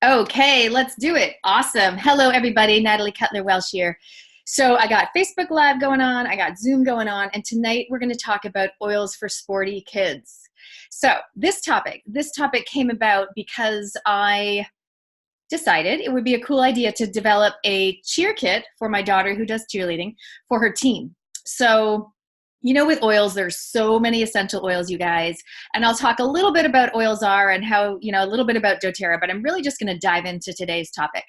Okay, let's do it. Awesome. Hello, everybody. Natalie Cutler-Welsh here. So I got Facebook Live going on, I got Zoom going on, and tonight we're going to talk about oils for sporty kids. So this topic came about because I decided it would be a cool idea to develop a cheer kit for my daughter who does cheerleading for her team. So with oils, there's so many essential oils, you guys. And I'll talk a little bit about oils are and how, a little bit about doTERRA, but I'm really just going to dive into today's topic.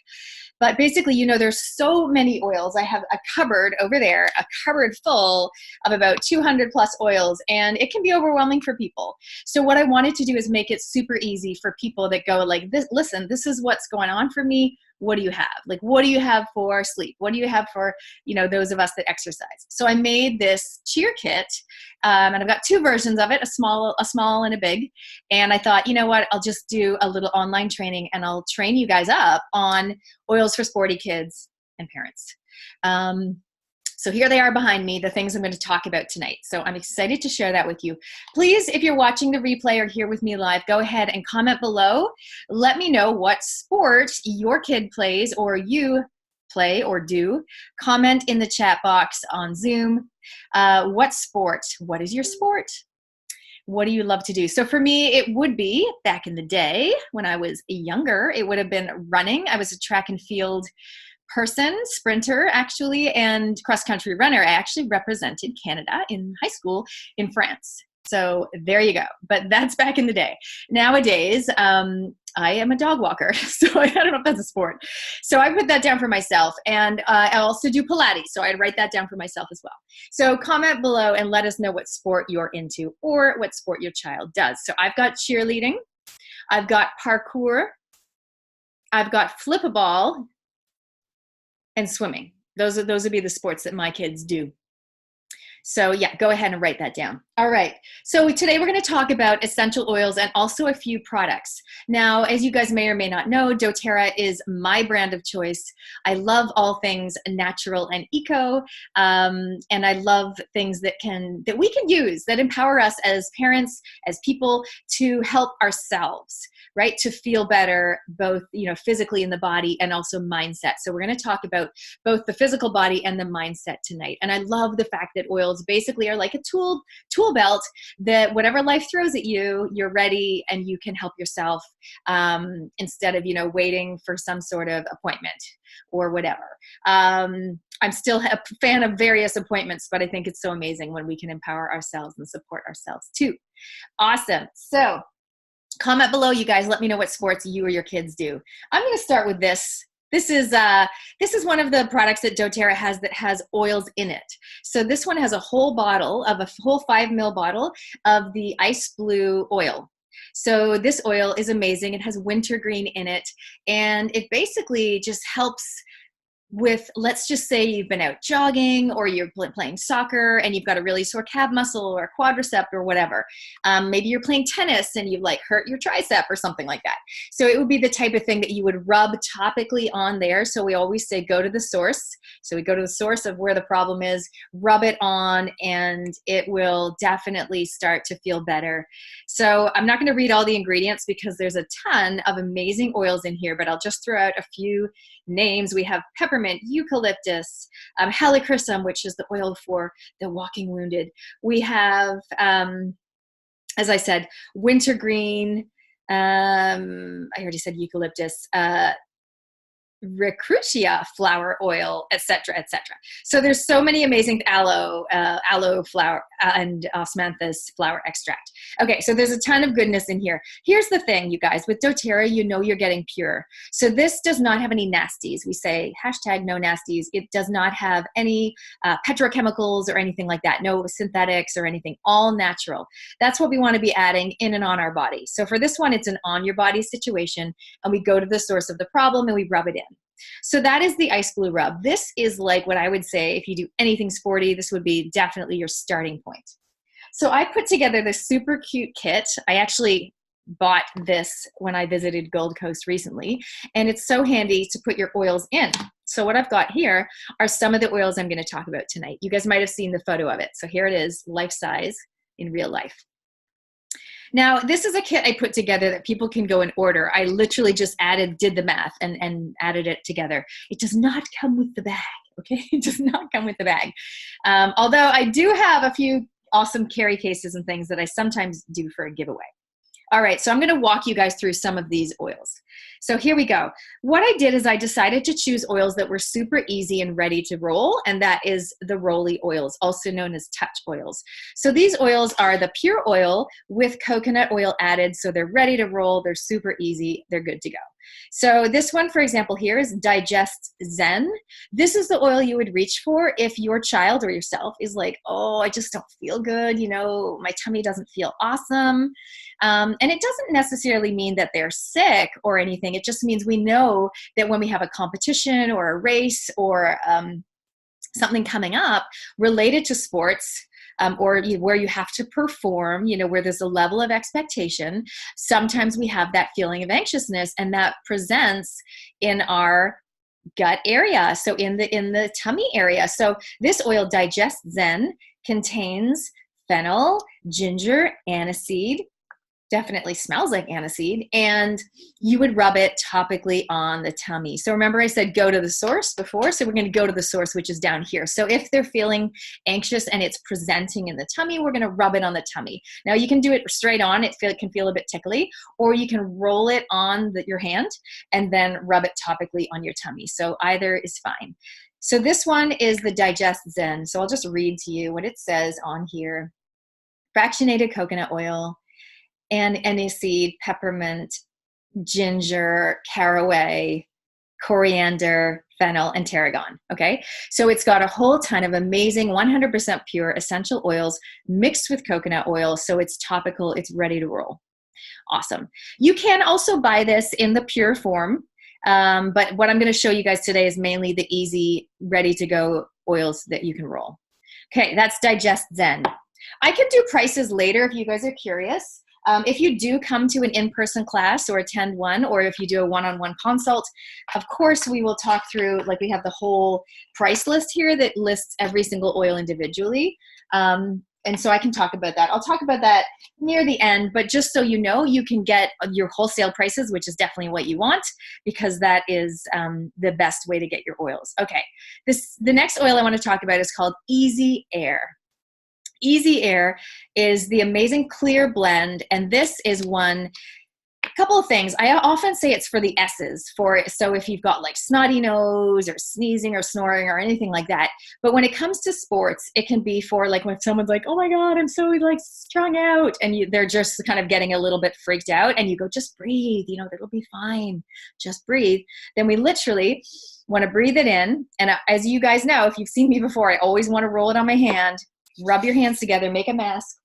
But basically, there's so many oils. I have a cupboard over there, a cupboard full of about 200 plus oils, and it can be overwhelming for people. So what I wanted to do is make it super easy for people that go like this, listen, this is what's going on for me. What do you have? Like, what do you have for sleep? What do you have for, those of us that exercise? So I made this cheer kit, and I've got two versions of it, a small and a big. And I thought, you know what, I'll just do a little online training and I'll train you guys up on oils for sporty kids and parents. So here they are behind me, the things I'm going to talk about tonight. So I'm excited to share that with you. Please, if you're watching the replay or here with me live, go ahead and comment below. Let me know what sport your kid plays or you play or do. Comment in the chat box on Zoom. What sport? What is your sport? What do you love to do? So for me, it would be, back in the day when I was younger, it would have been running. I was a track and field person, sprinter actually, and cross-country runner. I actually represented Canada in high school in France. So there you go. But that's back in the day. Nowadays, I am a dog walker. So I don't know if that's a sport. So I put that down for myself. And I also do Pilates. So I'd write that down for myself as well. So comment below and let us know what sport you're into or what sport your child does. So I've got cheerleading. I've got parkour. I've got flip-a-ball and swimming. Those would be the sports that my kids do. So yeah, go ahead and write that down. All right, so today we're going to talk about essential oils and also a few products. Now, as you guys may or may not know, doTERRA is my brand of choice. I love all things natural and eco, and I love things that we can use, that empower us as parents, as people, to help ourselves, right? To feel better, both, physically in the body and also mindset. So we're going to talk about both the physical body and the mindset tonight. And I love the fact that oils basically are like a tool belt that whatever life throws at you, you're ready and you can help yourself, instead of, waiting for some sort of appointment or whatever. I'm still a fan of various appointments, but I think it's so amazing when we can empower ourselves and support ourselves too. Awesome. So comment below, you guys. Let me know what sports you or your kids do. I'm going to start with this. This is one of the products that doTERRA has that has oils in it. So this one has a whole 5 ml bottle of the ice blue oil. So this oil is amazing. It has wintergreen in it, and it basically just helps with, let's just say you've been out jogging or you're playing soccer and you've got a really sore calf muscle or quadricep or whatever. Maybe you're playing tennis and you've hurt your tricep or something like that. So it would be the type of thing that you would rub topically on there. So we always say go to the source. So we go to the source of where the problem is, rub it on, and it will definitely start to feel better. So I'm not going to read all the ingredients because there's a ton of amazing oils in here, but I'll just throw out a few names. We have peppermint, eucalyptus, helichrysum, which is the oil for the walking wounded. We have, as I said, wintergreen. I already said eucalyptus. Recrutia flower oil, etc., etc. So there's so many amazing aloe flower and osmanthus flower extract. Okay, so there's a ton of goodness in here. Here's the thing, you guys, with doTERRA, you're getting pure. So this does not have any nasties. We say #no nasties. It does not have any petrochemicals or anything like that. No synthetics or anything. All natural. That's what we want to be adding in and on our body. So for this one, it's an on your body situation, and we go to the source of the problem and we rub it in. So that is the ice blue rub. This is like what I would say, if you do anything sporty, this would be definitely your starting point. So I put together this super cute kit. I actually bought this when I visited Gold Coast recently, and it's so handy to put your oils in. So what I've got here are some of the oils I'm going to talk about tonight. You guys might have seen the photo of it. So here it is, life size in real life. Now, this is a kit I put together that people can go and order. I literally just did the math and added it together. It does not come with the bag, okay? It does not come with the bag. Although I do have a few awesome carry cases and things that I sometimes do for a giveaway. All right, so I'm going to walk you guys through some of these oils. So here we go. What I did is I decided to choose oils that were super easy and ready to roll, and that is the Rolly oils, also known as touch oils. So these oils are the pure oil with coconut oil added, so they're ready to roll, they're super easy, they're good to go. So this one, for example, here is Digest Zen. This is the oil you would reach for if your child or yourself is like, oh, I just don't feel good, you know, my tummy doesn't feel awesome. And it doesn't necessarily mean that they're sick or anything. It just means we know that when we have a competition or a race or something coming up related to sports, or where you have to perform, you know, where there's a level of expectation, sometimes we have that feeling of anxiousness, and that presents in our gut area, so in the tummy area. So this oil, Digest Zen, contains fennel, ginger, aniseed. Definitely smells like aniseed, and you would rub it topically on the tummy. So remember I said go to the source before, so we're going to go to the source, which is down here. So if they're feeling anxious and it's presenting in the tummy, we're going to rub it on the tummy. Now you can do it straight on, it can feel a bit tickly, or you can roll it on your hand and then rub it topically on your tummy. So either is fine. So this one is the Digest Zen. So I'll just read to you what it says on here. Fractionated coconut oil, and aniseed, peppermint, ginger, caraway, coriander, fennel, and tarragon, okay? So it's got a whole ton of amazing 100% pure essential oils mixed with coconut oil, so it's topical, it's ready to roll. Awesome. You can also buy this in the pure form, but what I'm gonna show you guys today is mainly the easy, ready-to-go oils that you can roll. Okay, that's Digest Zen. I could do prices later if you guys are curious. If you do come to an in-person class or attend one, or if you do a one-on-one consult, of course we will talk through, like we have the whole price list here that lists every single oil individually. And so I can talk about that. I'll talk about that near the end, but just so you know, you can get your wholesale prices, which is definitely what you want, because that is the best way to get your oils. Okay, the next oil I want to talk about is called Easy Air. Easy Air is the amazing clear blend, and this is one, a couple of things. I often say it's for the S's, so if you've got like snotty nose or sneezing or snoring or anything like that. But when it comes to sports, it can be for like when someone's like, oh my God, I'm so like strung out, and they're just kind of getting a little bit freaked out, and you go, just breathe, you know, it'll be fine, just breathe. Then we literally want to breathe it in, and as you guys know, if you've seen me before, I always want to roll it on my hand. Rub your hands together, make a mask,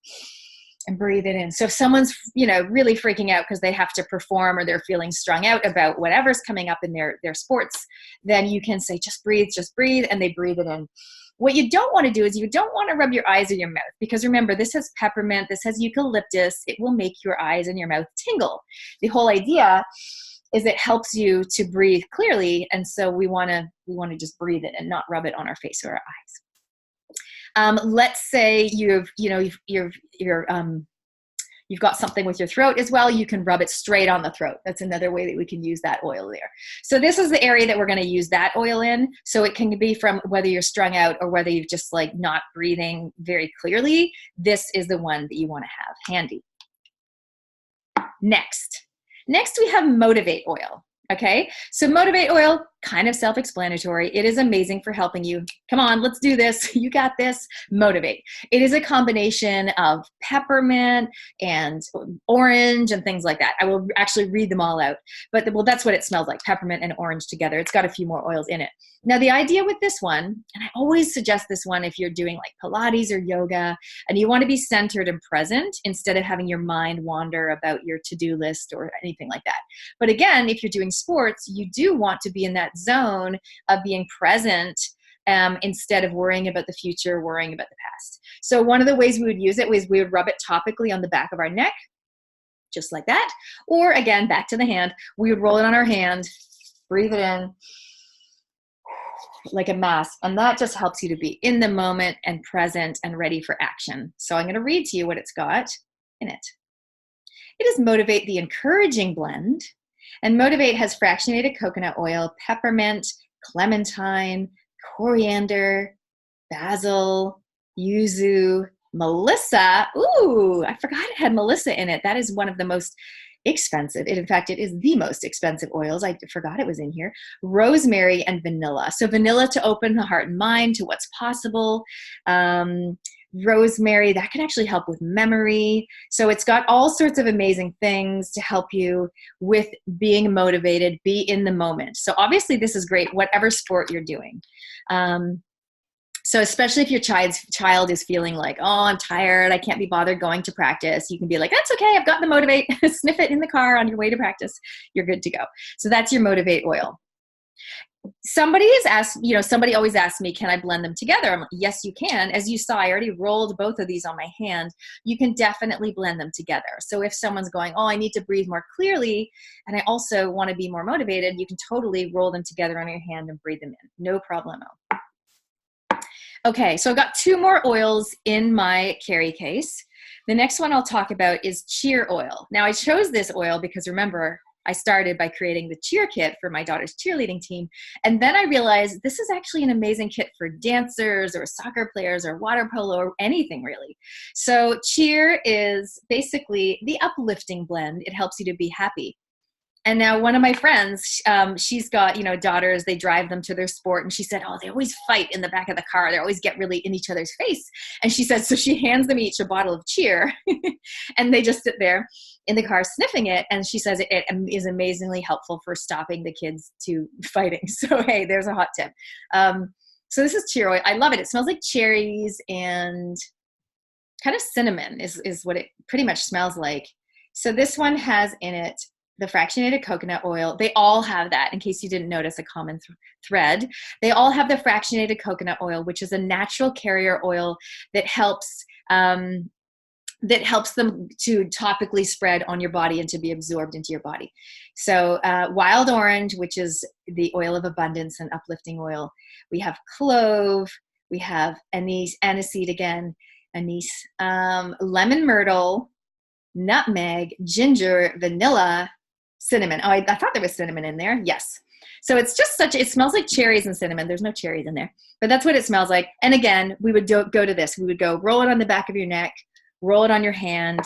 and breathe it in. So if someone's, you know, really freaking out because they have to perform or they're feeling strung out about whatever's coming up in their sports, then you can say, just breathe, and they breathe it in. What you don't want to do is you don't want to rub your eyes or your mouth, because remember, this has peppermint, this has eucalyptus. It will make your eyes and your mouth tingle. The whole idea is it helps you to breathe clearly, and so we want to just breathe it and not rub it on our face or our eyes. Let's say you've got something with your throat as well. You can rub it straight on the throat. That's another way that we can use that oil there. So this is the area that we're going to use that oil in. So it can be from whether you're strung out or whether you're just like not breathing very clearly. This is the one that you want to have handy. Next we have Motivate oil. Okay, so Motivate oil, kind of self-explanatory. It is amazing for helping you. Come on, let's do this. You got this. Motivate. It is a combination of peppermint and orange and things like that. I will actually read them all out. But well, that's what it smells like, peppermint and orange together. It's got a few more oils in it. Now, the idea with this one, and I always suggest this one if you're doing like Pilates or yoga, and you want to be centered and present instead of having your mind wander about your to-do list or anything like that. But again, if you're doing sports, you do want to be in that zone of being present instead of worrying about the future, worrying about the past. So one of the ways we would use it was we would rub it topically on the back of our neck, just like that. Or again, back to the hand, we would roll it on our hand, breathe it in like a mask. And that just helps you to be in the moment and present and ready for action. So I'm going to read to you what it's got in it. It is Motivate the Encouraging Blend. And Motivate has fractionated coconut oil, peppermint, clementine, coriander, basil, yuzu, melissa. Ooh, I forgot it had melissa in it. That is one of the most expensive. In fact, it is the most expensive oils. I forgot it was in here. Rosemary and vanilla. So vanilla to open the heart and mind to what's possible. Rosemary, that can actually help with memory. So it's got all sorts of amazing things to help you with being motivated, be in the moment. So obviously this is great, whatever sport you're doing. So especially if your child is feeling like, oh, I'm tired, I can't be bothered going to practice, you can be like, that's okay, I've got the Motivate, sniff it in the car on your way to practice, you're good to go. So that's your Motivate oil. Somebody always asks me, can I blend them together? I'm like, yes, you can. As you saw, I already rolled both of these on my hand. You can definitely blend them together. So if someone's going, oh, I need to breathe more clearly, and I also want to be more motivated, you can totally roll them together on your hand and breathe them in. No problemo. Okay, so I've got 2 more oils in my carry case. The next one I'll talk about is cheer oil. Now I chose this oil because remember, I started by creating the cheer kit for my daughter's cheerleading team. And then I realized this is actually an amazing kit for dancers or soccer players or water polo or anything really. So cheer is basically the uplifting blend. It helps you to be happy. And now one of my friends, she's got, daughters, they drive them to their sport. And she said, oh, they always fight in the back of the car. They always get really in each other's face. And she said, so she hands them each a bottle of cheer and they just sit there in the car sniffing it. And she says it is amazingly helpful for stopping the kids to fighting. So, hey, there's a hot tip. So this is cheer oil. I love it. It smells like cherries and kind of cinnamon is what it pretty much smells like. So this one has in it the fractionated coconut oil. They all have that, in case you didn't notice a common thread. They all have the fractionated coconut oil, which is a natural carrier oil that helps them to topically spread on your body and to be absorbed into your body. So wild orange, which is the oil of abundance and uplifting oil. We have clove, we have aniseed again, anise, lemon myrtle, nutmeg, ginger, vanilla, cinnamon. Oh, I thought there was cinnamon in there. Yes. So it's just it smells like cherries and cinnamon. There's no cherries in there, but that's what it smells like. And again, we would go to this. We would go roll it on the back of your neck, roll it on your hand,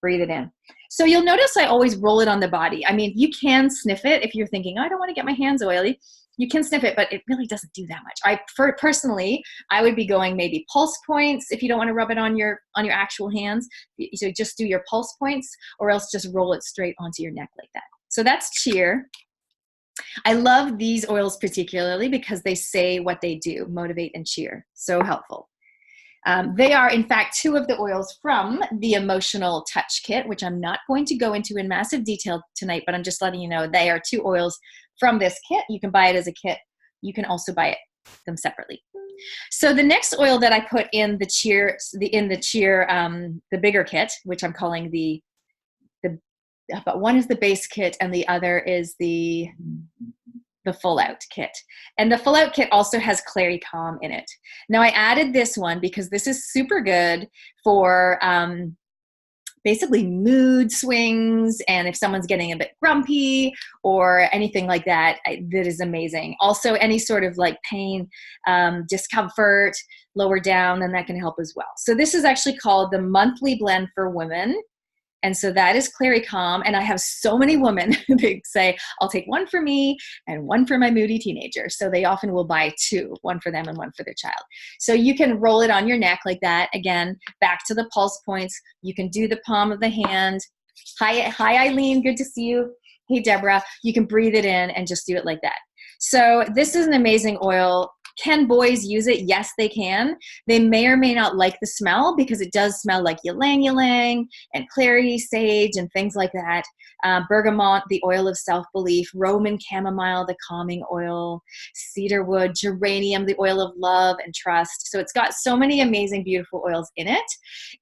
breathe it in. So you'll notice I always roll it on the body. I mean, you can sniff it if you're thinking, oh, I don't want to get my hands oily. You can sniff it, but it really doesn't do that much. Personally, I would be going maybe pulse points if you don't want to rub it on your actual hands. So just do your pulse points, or else just roll it straight onto your neck like that. So that's cheer. I love these oils particularly because they say what they do, motivate and cheer. So helpful. They are, in fact, 2 of the oils from the Emotional Touch Kit, which I'm not going to go into in massive detail tonight, but I'm just letting you know they are 2 oils from this kit. You can buy it as a kit. You can also buy them separately. So the next oil that I put in the cheer, the bigger kit, which I'm calling but one is the base kit and the other is the full out kit. And the full out kit also has Cleary Calm in it. Now I added this one because this is super good for basically mood swings, and if someone's getting a bit grumpy or anything like that, that is amazing. Also any sort of like pain, discomfort, lower down, then that can help as well. So this is actually called the monthly blend for women. And so that is Cleary Calm. And I have so many women that say, I'll take one for me and one for my moody teenager. So they often will buy 2, one for them and one for their child. So you can roll it on your neck like that. Again, back to the pulse points. You can do the palm of the hand. Hi, Eileen. Good to see you. Hey, Deborah. You can breathe it in and just do it like that. So this is an amazing oil. Can boys use it? Yes, they can. They may or may not like the smell because it does smell like ylang ylang and clary, sage, and things like that. Bergamot, the oil of self-belief, Roman chamomile, the calming oil, cedarwood, geranium, the oil of love and trust. So it's got so many amazing, beautiful oils in it.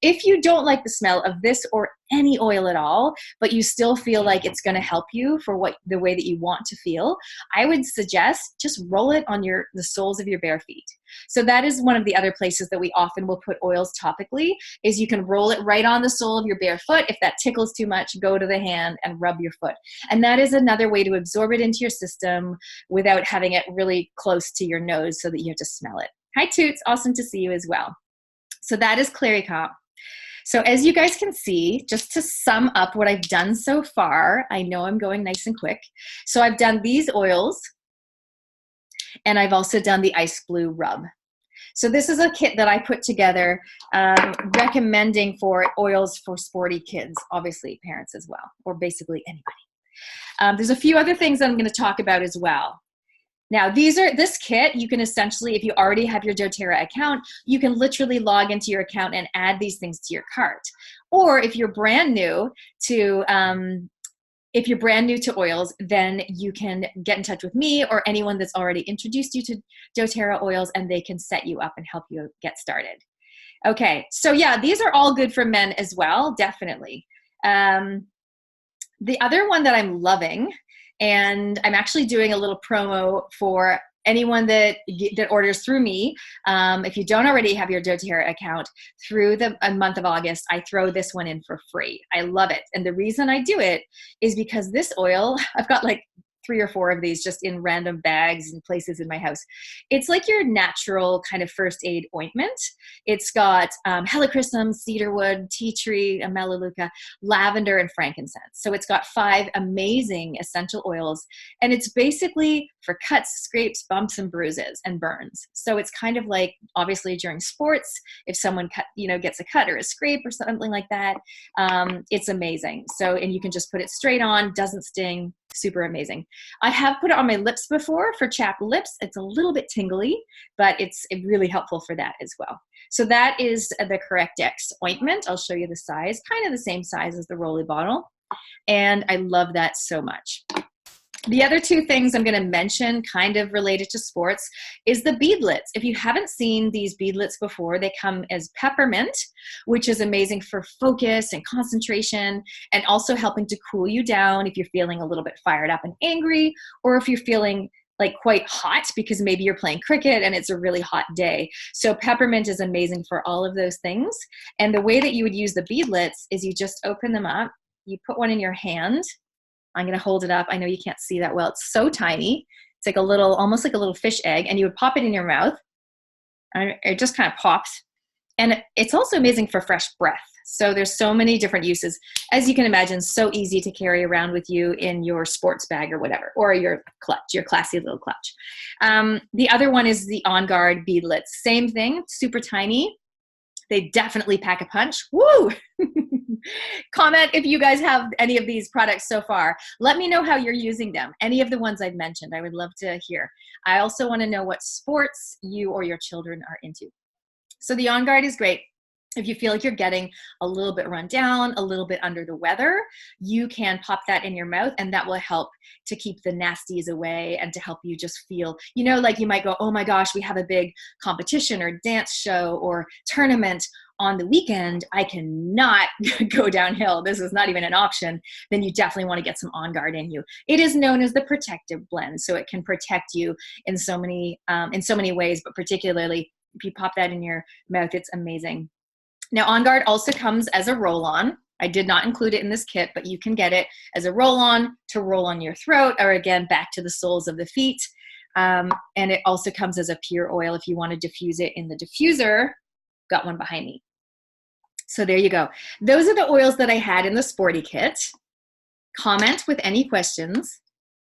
If you don't like the smell of this or any oil at all, but you still feel like it's going to help you for the way that you want to feel, I would suggest just roll it on the soles of your bare feet. So that is one of the other places that we often will put oils topically, is you can roll it right on the sole of your bare foot. If that tickles too much, go to the hand and rub your foot. And that is another way to absorb it into your system without having it really close to your nose so that you have to smell it. Hi Toots, awesome to see you as well. So that is Cleary Calm. So as you guys can see, just to sum up what I've done so far, I know I'm going nice and quick. So I've done these oils, and I've also done the ice blue rub. So this is a kit that I put together recommending for oils for sporty kids, obviously parents as well, or basically anybody. There's a few other things that I'm going to talk about as well. Now, this kit, you can essentially, if you already have your doTERRA account, you can literally log into your account and add these things to your cart. Or if you're brand new to oils, then you can get in touch with me or anyone that's already introduced you to doTERRA oils, and they can set you up and help you get started. Okay, so yeah, these are all good for men as well, definitely. The other one that I'm loving, and I'm actually doing a little promo for anyone that orders through me. If you don't already have your doTERRA account, through the month of August, I throw this one in for free. I love it. And the reason I do it is because this oil, I've got like 3 or 4 of these just in random bags and places in my house. It's like your natural kind of first aid ointment. It's got helichrysum, cedarwood, tea tree, melaleuca, lavender, and frankincense. So it's got 5 amazing essential oils, and it's basically for cuts, scrapes, bumps, and bruises and burns. So it's kind of like, obviously during sports, if someone gets a cut or a scrape or something like that, it's amazing. So, and you can just put it straight on, doesn't sting, super amazing. I have put it on my lips before for chapped lips. It's a little bit tingly, but it's really helpful for that as well. So that is the Correct-X ointment. I'll show you the size, kind of the same size as the Rolly bottle. And I love that so much. The other 2 things I'm going to mention kind of related to sports is the beadlets. If you haven't seen these beadlets before, they come as peppermint, which is amazing for focus and concentration, and also helping to cool you down if you're feeling a little bit fired up and angry, or if you're feeling like quite hot because maybe you're playing cricket and it's a really hot day. So peppermint is amazing for all of those things. And the way that you would use the beadlets is you just open them up, you put one in your hand. I'm going to hold it up. I know you can't see that well. It's so tiny. It's like almost like a little fish egg, and you would pop it in your mouth. And it just kind of pops. And it's also amazing for fresh breath. So there's so many different uses. As you can imagine, so easy to carry around with you in your sports bag or whatever, or your clutch, your classy little clutch. The other one is the On Guard beadlets. Same thing, super tiny. They definitely pack a punch. Woo! Comment if you guys have any of these products so far. Let me know how you're using them. Any of the ones I've mentioned, I would love to hear. I also want to know what sports you or your children are into. So the On Guard is great. If you feel like you're getting a little bit run down, a little bit under the weather, you can pop that in your mouth, and that will help to keep the nasties away and to help you just feel, like you might go, oh my gosh, we have a big competition or dance show or tournament on the weekend. I cannot go downhill. This is not even an option. Then you definitely want to get some On Guard in you. It is known as the protective blend, so it can protect you in so many ways, but particularly if you pop that in your mouth, it's amazing. Now, On Guard also comes as a roll-on. I did not include it in this kit, but you can get it as a roll-on to roll on your throat, or again, back to the soles of the feet. And it also comes as a pure oil if you want to diffuse it in the diffuser. Got one behind me. So there you go. Those are the oils that I had in the Sporty Kit. Comment with any questions.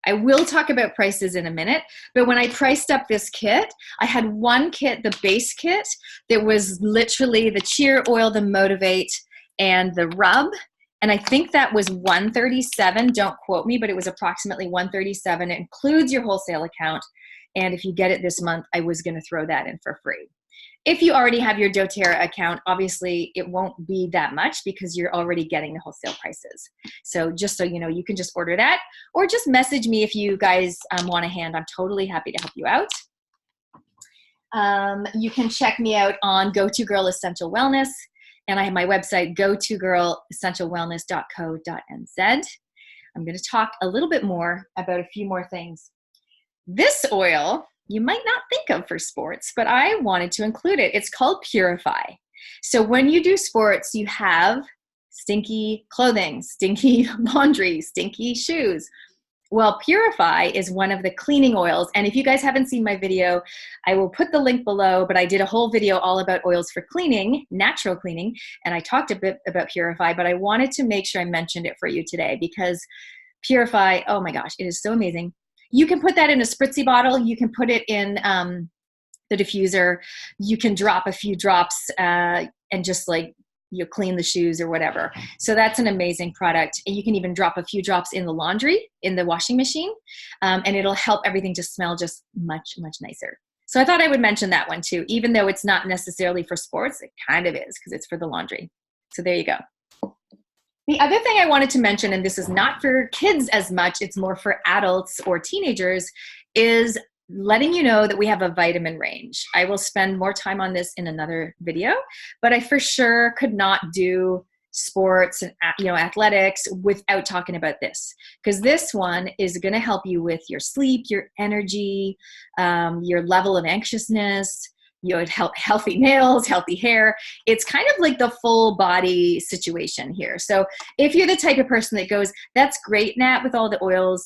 I will talk about prices in a minute, but when I priced up this kit, I had one kit, the base kit, that was literally the cheer oil, the motivate, and the rub. And I think that was $137. Don't quote me, but it was approximately $137. It includes your wholesale account. And if you get it this month, I was going to throw that in for free. If you already have your doTERRA account, obviously it won't be that much because you're already getting the wholesale prices. So just so you know, you can just order that, or just message me if you guys want a hand. I'm totally happy to help you out. You can check me out on Go To Girl Essential Wellness. And I have my website, gotogirlessentialwellness.co.nz. I'm going to talk a little bit more about a few more things. This oil you might not think of for sports, but I wanted to include it. It's called Purify. So when you do sports, you have stinky clothing, stinky laundry, stinky shoes. Well, Purify is one of the cleaning oils. And if you guys haven't seen my video, I will put the link below, but I did a whole video all about oils for cleaning, natural cleaning, and I talked a bit about Purify, but I wanted to make sure I mentioned it for you today because Purify, oh my gosh, it is so amazing. You can put that in a spritzy bottle. You can put it in the diffuser. You can drop a few drops and just like you clean the shoes or whatever. So that's an amazing product. And you can even drop a few drops in the laundry, in the washing machine, and it'll help everything to smell just much, much nicer. So I thought I would mention that one too, even though it's not necessarily for sports, it kind of is because it's for the laundry. So there you go. The other thing I wanted to mention, and this is not for kids as much, it's more for adults or teenagers, is letting you know that we have a vitamin range. I will spend more time on this in another video, but I for sure could not do sports and athletics without talking about this, because this one is going to help you with your sleep, your energy, your level of anxiousness, healthy nails, healthy hair. It's kind of like the full body situation here. So if you're the type of person that goes, that's great, Nat, with all the oils,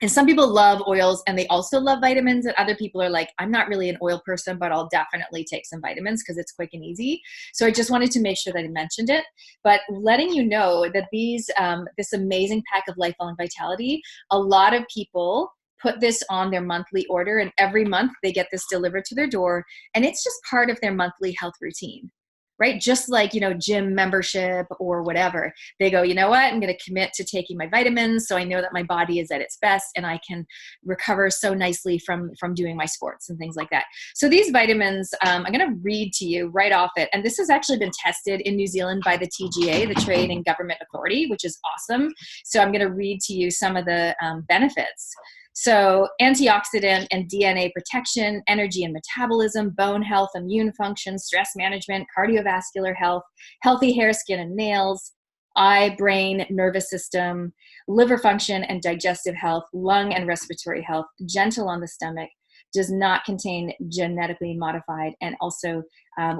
and some people love oils and they also love vitamins, and other people are like, I'm not really an oil person, but I'll definitely take some vitamins because it's quick and easy. So I just wanted to make sure that I mentioned it, but letting you know that this amazing pack of Lifelong Vitality, a lot of people put this on their monthly order, and every month they get this delivered to their door, and it's just part of their monthly health routine, right? Just like, gym membership or whatever. They go, you know what? I'm going to commit to taking my vitamins so I know that my body is at its best and I can recover so nicely from doing my sports and things like that. So these vitamins, I'm going to read to you right off it. And this has actually been tested in New Zealand by the TGA, the Trade and Government Authority, which is awesome. So I'm going to read to you some of the benefits. So antioxidant and DNA protection, energy and metabolism, bone health, immune function, stress management, cardiovascular health, healthy hair, skin, and nails, eye, brain, nervous system, liver function and digestive health, lung and respiratory health, gentle on the stomach, does not contain genetically modified, and also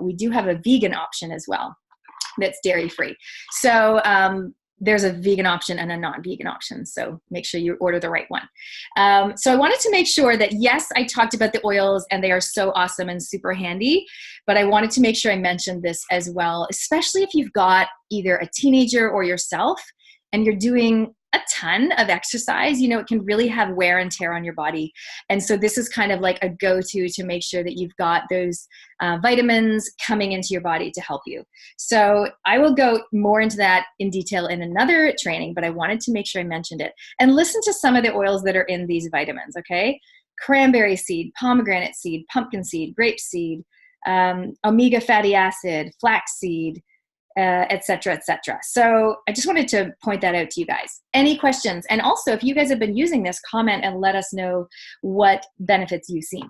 we do have a vegan option as well that's dairy-free. So there's a vegan option and a non-vegan option. So make sure you order the right one. So I wanted to make sure that, yes, I talked about the oils and they are so awesome and super handy, but I wanted to make sure I mentioned this as well, especially if you've got either a teenager or yourself and you're doing a ton of exercise, it can really have wear and tear on your body. And so this is kind of like a go-to to make sure that you've got those vitamins coming into your body to help you. So I will go more into that in detail in another training, but I wanted to make sure I mentioned it. And listen to some of the oils that are in these vitamins, okay? Cranberry seed, pomegranate seed, pumpkin seed, grape seed, omega fatty acid, flax seed, et cetera, et cetera. So I just wanted to point that out to you guys. Any questions? And also, if you guys have been using this, comment and let us know what benefits you've seen.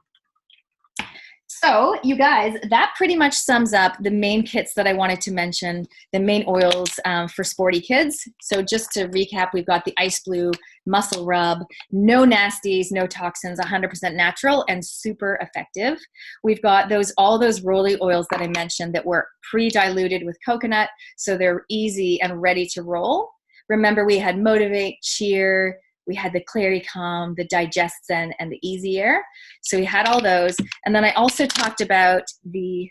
So you guys, that pretty much sums up the main kits that I wanted to mention, the main oils for Sporty Kids. So just to recap, we've got the Ice Blue Muscle Rub, no nasties, no toxins, 100% natural and super effective. We've got all those roly oils that I mentioned that were pre-diluted with coconut, so they're easy and ready to roll. Remember, we had Motivate, Cheer, we had the Cleary Calm, the Digest Zen, and the Easy Air. So we had all those. And then I also talked about the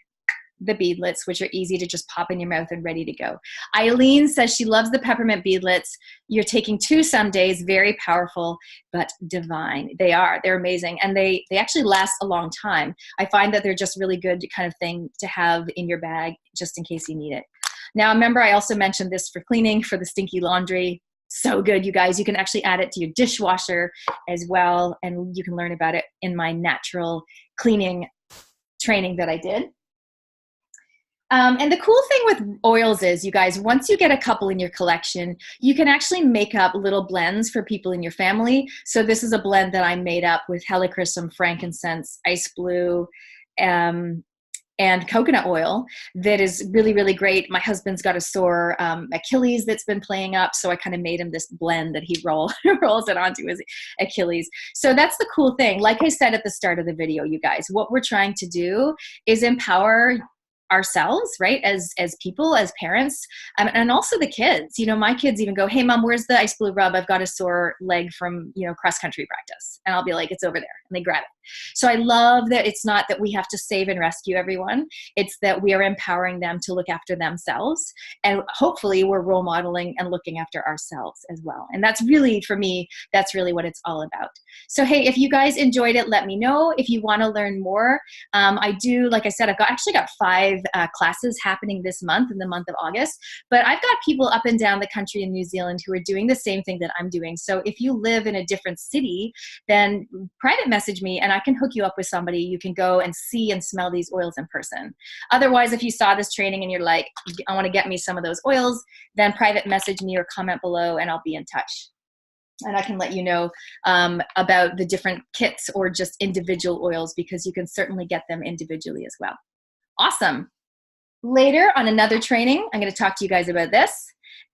beadlets, which are easy to just pop in your mouth and ready to go. Eileen says she loves the peppermint beadlets. You're taking 2 some days, very powerful, but divine. They're amazing. And they actually last a long time. I find that they're just really good kind of thing to have in your bag just in case you need it. Now, remember, I also mentioned this for cleaning, for the stinky laundry. So good, you guys. You can actually add it to your dishwasher as well, and you can learn about it in my natural cleaning training that I did. And the cool thing with oils is, you guys, once you get a couple in your collection, you can actually make up little blends for people in your family. So this is a blend that I made up with helichrysum, frankincense, ice blue, and coconut oil that is really, really great. My husband's got a sore Achilles that's been playing up, so I kind of made him this blend that he rolls it onto his Achilles. So that's the cool thing. Like I said at the start of the video, you guys, what we're trying to do is empower ourselves, right? As people, as parents, and also the kids. You know, my kids even go, "Hey, Mom, where's the ice blue rub? I've got a sore leg from, cross country practice." And I'll be like, "It's over there," and they grab it. So I love that it's not that we have to save and rescue everyone. It's that we are empowering them to look after themselves, and hopefully we're role modeling and looking after ourselves as well. And that's really, for me, that's really what it's all about. So hey, if you guys enjoyed it, let me know. If you want to learn more, I do, like I said, I've actually got 5 classes happening this month, in the month of August, but I've got people up and down the country in New Zealand who are doing the same thing that I'm doing. So if you live in a different city, then private message me and I can hook you up with somebody. You can go and see and smell these oils in person. Otherwise, if you saw this training and you're like, I want to get me some of those oils, then private message me or comment below and I'll be in touch. And I can let you know about the different kits or just individual oils, because you can certainly get them individually as well. Awesome. Later on another training, I'm going to talk to you guys about this,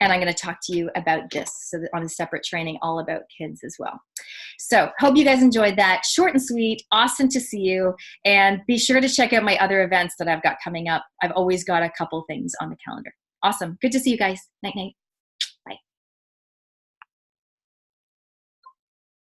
and I'm going to talk to you about this, so that on a separate training all about kids as well. So hope you guys enjoyed that. Short and sweet, awesome to see you, and be sure to check out my other events that I've got coming up. I've always got a couple things on the calendar. Awesome. Good to see you guys. Night, night.